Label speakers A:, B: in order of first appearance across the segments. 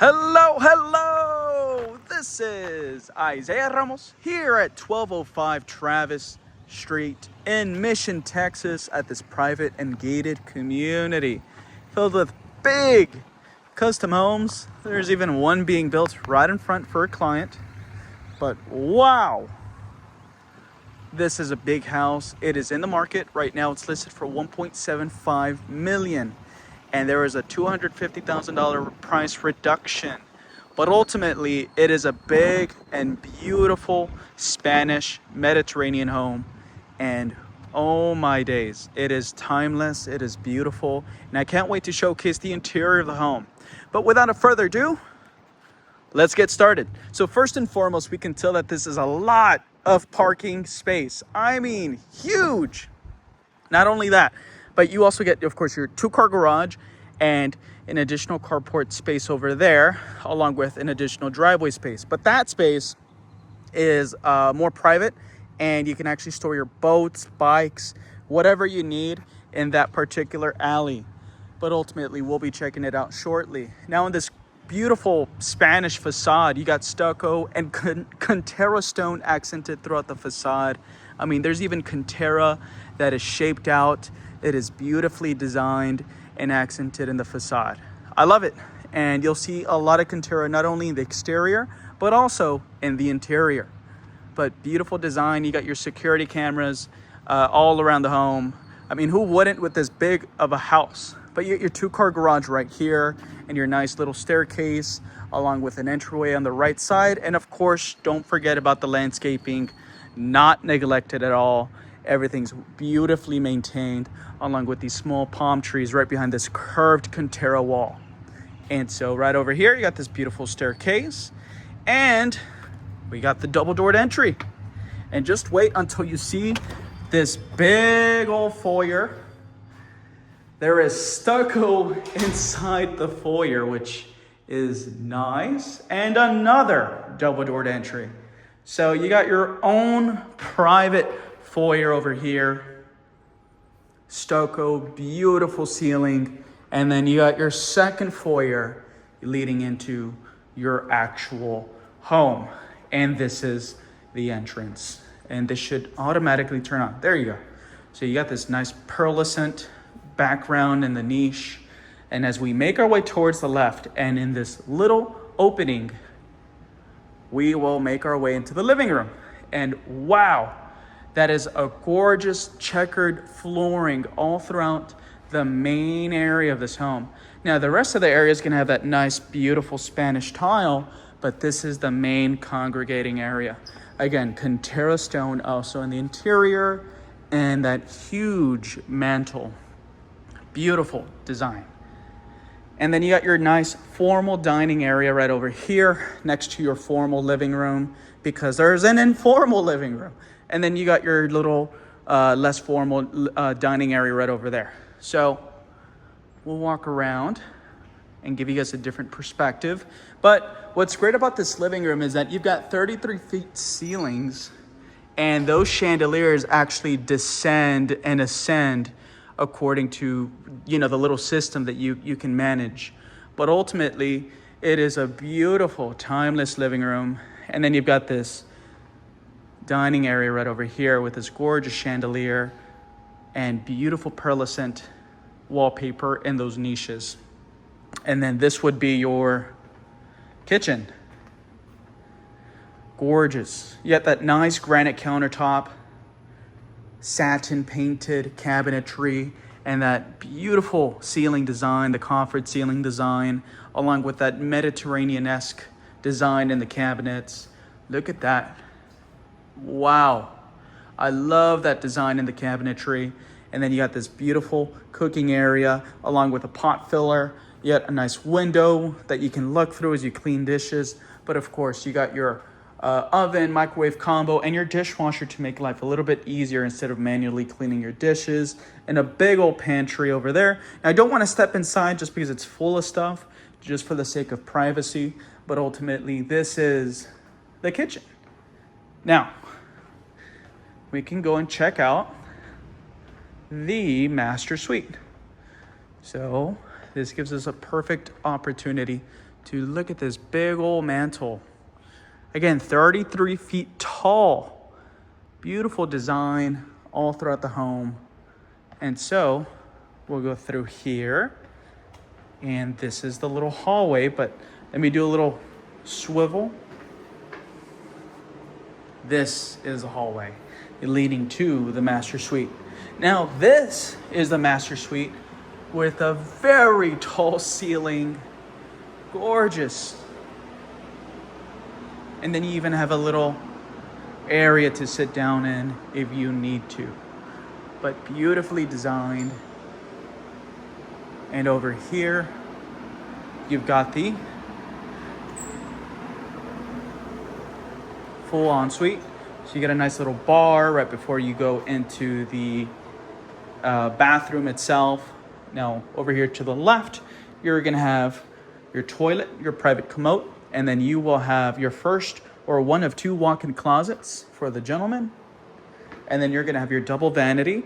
A: Hello. This is Isaiah Ramos here at 1205 Travis Street in Mission, Texas, at this private and gated community filled with big custom homes. There's even one being built right in front for a client. But wow, this is a big house. It is in the market right now. It's listed for $1.75 million. And there is a $250,000 price reduction. But ultimately, it is a big and beautiful Spanish Mediterranean home. And oh my days, it is timeless, it is beautiful, and I can't wait to showcase the interior of the home. But without a further ado, let's get started. So first and foremost, we can tell that this is a lot of parking space. I mean, huge. Not only that, but you also get, of course, your 2-car garage and an additional carport space over there, along with an additional driveway space. But that space is more private, and you can actually store your boats, bikes, whatever you need in that particular alley. But ultimately, we'll be checking it out shortly. Now, in this beautiful Spanish facade, you got stucco and Cantera stone accented throughout the facade. I mean, there's even Cantera that is shaped out. It is beautifully designed and accented in the facade. I love it. And you'll see a lot of Cantera not only in the exterior, but also in the interior. But beautiful design. You got your security cameras all around the home. I mean, who wouldn't with this big of a house? But you get your 2-car garage right here and your nice little staircase, along with an entryway on the right side. And of course, don't forget about the landscaping, not neglected at all. Everything's beautifully maintained, along with these small palm trees right behind this curved Cantera wall. And so right over here, you got this beautiful staircase, and we got the double-doored entry. And just wait until you see this big old foyer. There is stucco inside the foyer, which is nice, and another double-doored entry. So you got your own private foyer over here, stucco, beautiful ceiling, and then you got your second foyer leading into your actual home. And this is the entrance, and this should automatically turn on. There you go. So you got this nice pearlescent background in the niche, and as we make our way towards the left and in this little opening, we will make our way into the living room. And wow, that is a gorgeous checkered flooring all throughout the main area of this home. Now, the rest of the area is going to have that nice, beautiful Spanish tile, but this is the main congregating area. Again, Cantera stone also in the interior, and that huge mantle. Beautiful design. And then you got your nice formal dining area right over here next to your formal living room, because there's an informal living room. And then you got your little less formal dining area right over there. So we'll walk around and give you guys a different perspective. But what's great about this living room is that you've got 33 feet ceilings, and those chandeliers actually descend and ascend according to, the little system that you can manage. But ultimately, it is a beautiful, timeless living room. And then you've got this dining area right over here with this gorgeous chandelier and beautiful pearlescent wallpaper in those niches. And then this would be your kitchen. Gorgeous. You got that nice granite countertop, satin painted cabinetry, and that beautiful ceiling design, the coffered ceiling design, along with that Mediterranean-esque design in the cabinets. Look at that. Wow. I love that design in the cabinetry. And then you got this beautiful cooking area along with a pot filler. You got a nice window that you can look through as you clean dishes. But of course, you got your oven, microwave combo, and your dishwasher to make life a little bit easier instead of manually cleaning your dishes. And a big old pantry over there. Now, I don't want to step inside just because it's full of stuff, just for the sake of privacy. But ultimately, this is the kitchen. Now, we can go and check out the master suite. So this gives us a perfect opportunity Dude, look at this big old mantle. Again, 33 feet tall. Beautiful design all throughout the home. And so we'll go through here. And this is the little hallway, but let me do a little swivel. This is a hallway leading to the master suite. Now, this is the master suite with a very tall ceiling. Gorgeous. And then you even have a little area to sit down in if you need to. But beautifully designed. And over here, you've got the full ensuite. So you get a nice little bar right before you go into the bathroom itself. Now, over here to the left, you're gonna have your toilet, your private commode, and then you will have your first or one of two walk-in closets for the gentleman. And then you're gonna have your double vanity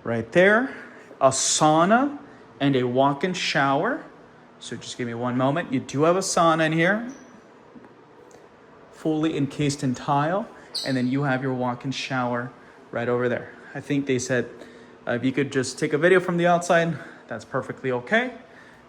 A: right there, a sauna, and a walk-in shower. So just give me one moment. You do have a sauna in here, fully encased in tile, and then you have your walk-in shower right over there. I think they said if you could just take a video from the outside, that's perfectly okay.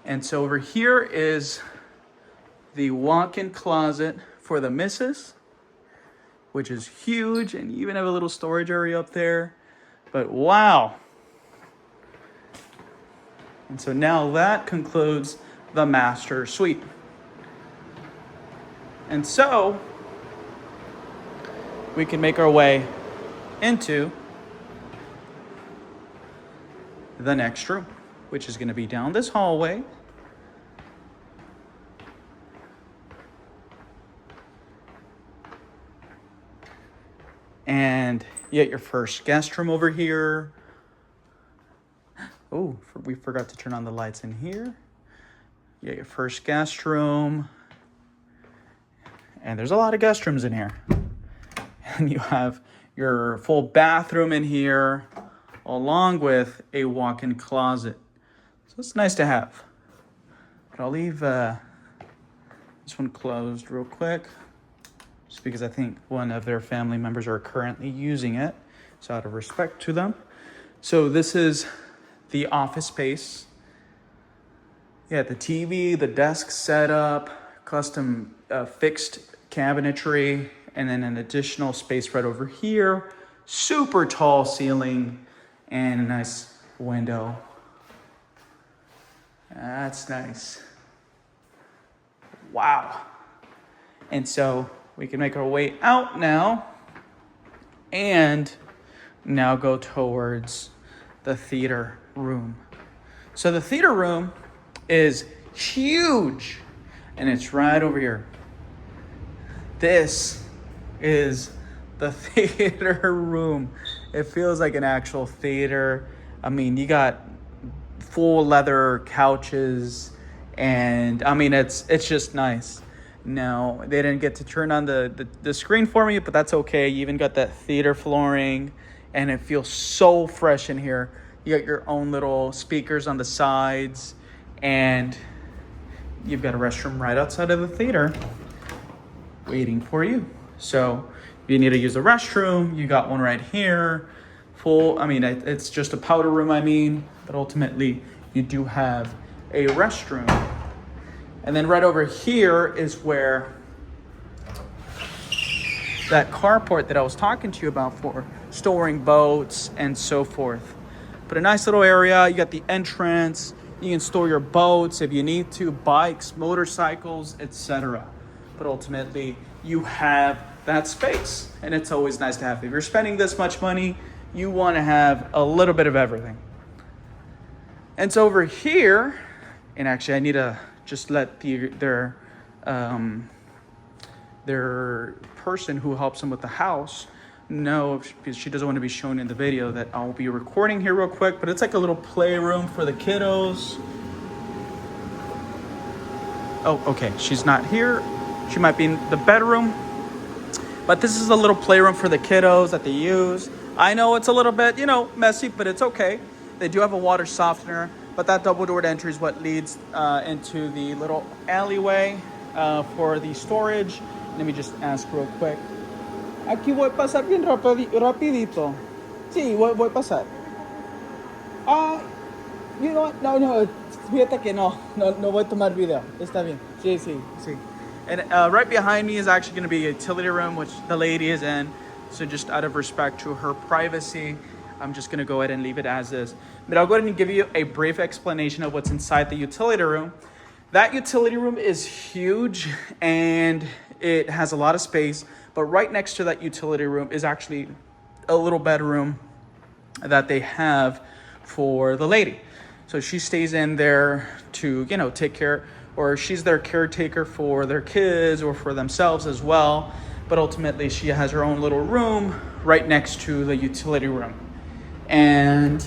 A: And so over here is the walk-in closet for the missus, which is huge, and you even have a little storage area up there. But wow. And so now that concludes the master suite. And so we can make our way into the next room, which is going to be down this hallway. And you get your first guest room over here. Oh, we forgot to turn on the lights in here. You get your first guest room. And there's a lot of guest rooms in here. And you have your full bathroom in here, along with a walk-in closet. So it's nice to have. But I'll leave this one closed real quick, just because I think one of their family members are currently using it. So out of respect to them. So this is the office space. Yeah, the TV, the desk setup, custom fixed cabinetry, and then an additional space right over here. Super tall ceiling and a nice window. That's nice. Wow. And so we can make our way out now and now go towards the theater room. So the theater room is huge and it's right over here. This is the theater room. It feels like an actual theater. I mean, you got full leather couches, and I mean, it's just nice. Now, they didn't get to turn on the screen for me, but that's okay. You even got that theater flooring, and it feels so fresh in here. You got your own little speakers on the sides, and you've got a restroom right outside of the theater waiting for you. So if you need to use the restroom, you got one right here. Full, I mean, it's just a powder room, but ultimately you do have a restroom. And then right over here is where that carport that I was talking to you about for storing boats and so forth. But a nice little area. You got the entrance. You can store your boats if you need to, bikes, motorcycles, etc. But ultimately, you have that space, and it's always nice to have. If you're spending this much money, you want to have a little bit of everything. And so over here, and actually I need to just let their person who helps them with the house know, because she doesn't want to be shown in the video, that I'll be recording here real quick. But it's like a little playroom for the kiddos. Oh, okay, she's not here. She might be in the bedroom. But this is a little playroom for the kiddos that they use. I know it's a little bit, messy, but it's okay. They do have a water softener. But that double-doored entry is what leads into the little alleyway for the storage. Let me just ask real quick. Aquí voy a pasar bien rapidito. Sí, voy a pasar. Ah, you know what? No, fíjate que no voy a tomar video. Está bien. Sí. And right behind me is actually going to be a utility room, which the lady is in. So just out of respect to her privacy, I'm just going to go ahead and leave it as is. But I'll go ahead and give you a brief explanation of what's inside the utility room. That utility room is huge and it has a lot of space. But right next to that utility room is actually a little bedroom that they have for the lady. So she stays in there to, take care, or she's their caretaker for their kids or for themselves as well. But ultimately she has her own little room right next to the utility room. And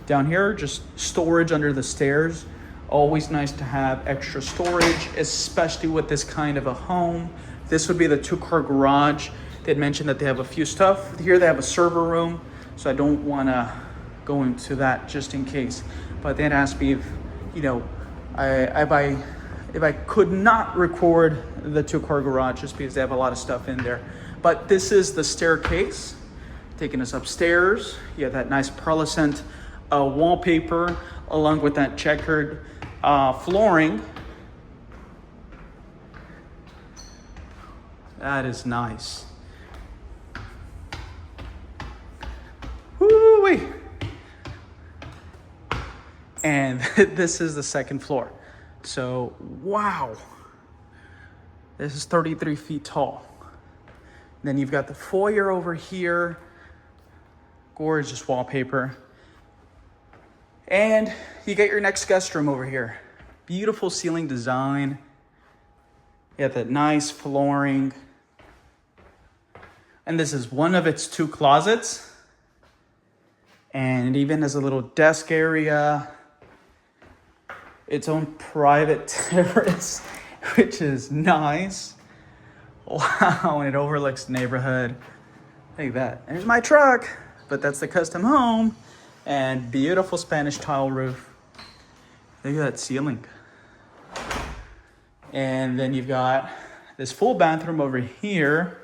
A: down here, just storage under the stairs. Always nice to have extra storage, especially with this kind of a home. This would be the 2-car garage. They'd mentioned that they have a few stuff. Here they have a server room, so I don't want to go into that just in case. But they'd asked me if, if I could not record the 2-car garage just because they have a lot of stuff in there. But this is the staircase taking us upstairs. You have that nice pearlescent wallpaper along with that checkered flooring. That is nice. Woo-wee. And this is the second floor. So, wow. This is 33 feet tall. Then you've got the foyer over here. Gorgeous wallpaper. And you get your next guest room over here. Beautiful ceiling design. You got that nice flooring. And this is one of its 2 closets. And it even has a little desk area. Its own private terrace, which is nice. Wow, and it overlooks the neighborhood. Look at that. There's my truck, but that's the custom home. And beautiful Spanish tile roof. Look at that ceiling. And then you've got this full bathroom over here.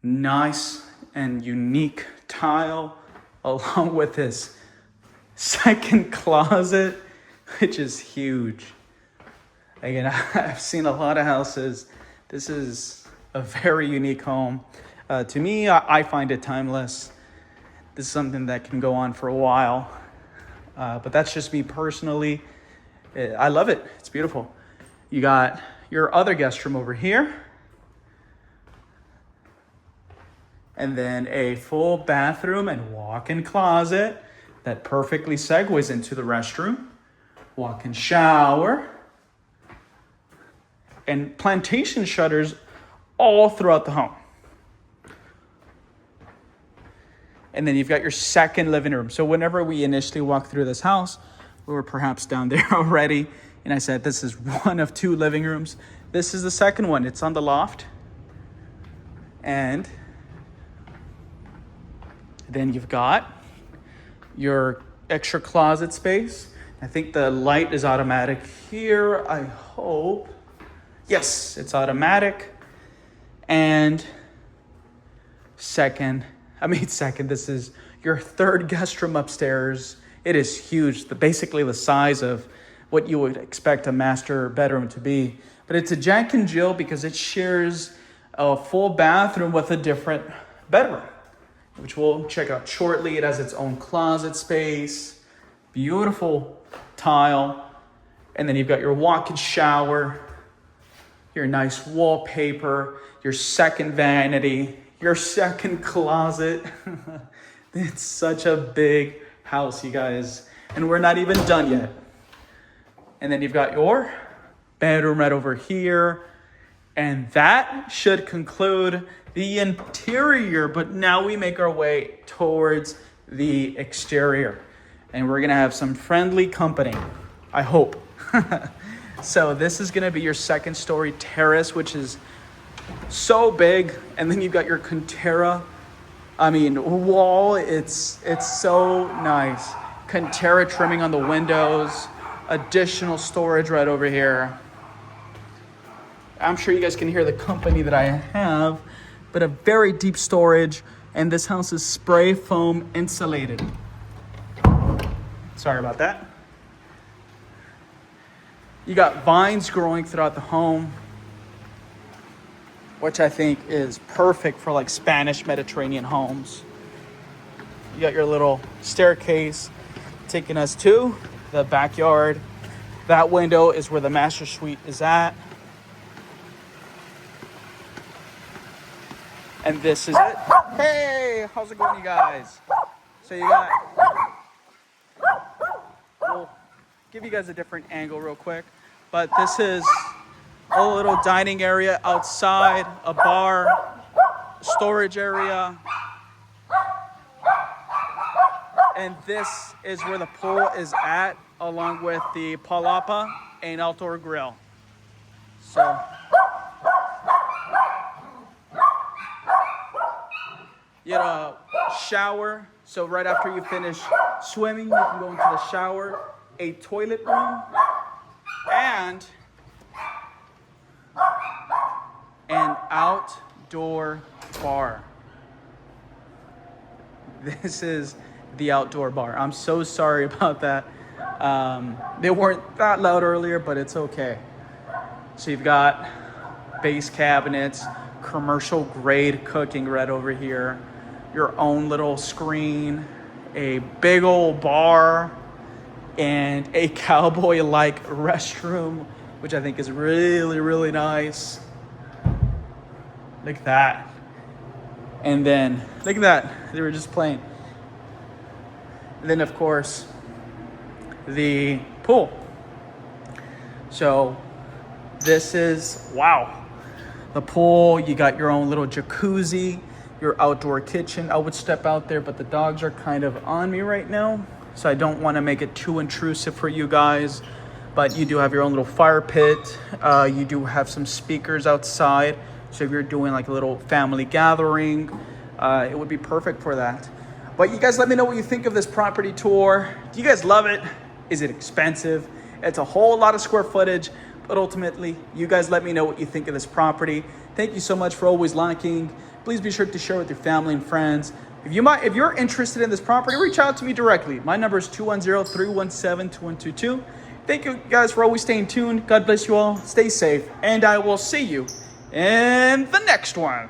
A: Nice and unique tile, along with this second closet, which is huge. Again, I've seen a lot of houses. This is a very unique home. To me, I find it timeless. This is something that can go on for a while. But that's just me personally. I love it. It's beautiful. You got your other guest room over here. And then a full bathroom and walk-in closet that perfectly segues into the restroom. Walk-in shower. And plantation shutters all throughout the home. And then you've got your second living room. So whenever we initially walked through this house, we were perhaps down there already. And I said, this is one of 2 living rooms. This is the second one. It's on the loft. And then you've got your extra closet space. I think the light is automatic here, I hope. Yes, it's automatic. And second, this is your third guest room upstairs. It is huge, basically the size of what you would expect a master bedroom to be. But it's a Jack and Jill because it shares a full bathroom with a different bedroom, which we'll check out shortly. It has its own closet space, beautiful tile. And then you've got your walk-in shower, your nice wallpaper, your second vanity, your second closet. It's such a big house, you guys. And we're not even done yet. And then you've got your bedroom right over here. And that should conclude the interior. But now we make our way towards the exterior. And we're going to have some friendly company, I hope. So this is going to be your second story terrace, which is so big. And then you've got your Conterra I mean, wall, it's so nice. Terra trimming on the windows, additional storage right over here. I'm sure you guys can hear the company that I have, but a very deep storage, and this house is spray foam insulated. Sorry about that. You got vines growing throughout the home, which I think is perfect for like Spanish Mediterranean homes. You got your little staircase taking us to the backyard. That window is where the master suite is at. And this is it. Hey, how's it going, you guys? So you got, we'll give you guys a different angle real quick. But this is a little dining area outside, a bar, storage area. And this is where the pool is at, along with the palapa and outdoor grill. So you had a shower, so right after you finish swimming, you can go into the shower, a toilet room, and an outdoor bar. This is the outdoor bar. I'm so sorry about that. They weren't that loud earlier, but it's okay. So you've got base cabinets, commercial grade cooking right over here, your own little screen, a big old bar, and a cowboy-like restroom, which I think is really, really nice. Look at that. And then, look at that. They were just playing. And then, of course, the pool. So this is, wow. The pool, you got your own little jacuzzi, your outdoor kitchen. I would step out there, but the dogs are kind of on me right now, so I don't want to make it too intrusive for you guys. But you do have your own little fire pit. You do have some speakers outside. So if you're doing like a little family gathering, it would be perfect for that. But you guys let me know what you think of this property tour. Do you guys love it? Is it expensive? It's a whole lot of square footage, but ultimately, you guys let me know what you think of this property. Thank you so much for always liking. Please be sure to share with your family and friends. If you're interested in this property, reach out to me directly. My number is 210-317-2122. Thank you guys for always staying tuned. God bless you all. Stay safe, and I will see you in the next one.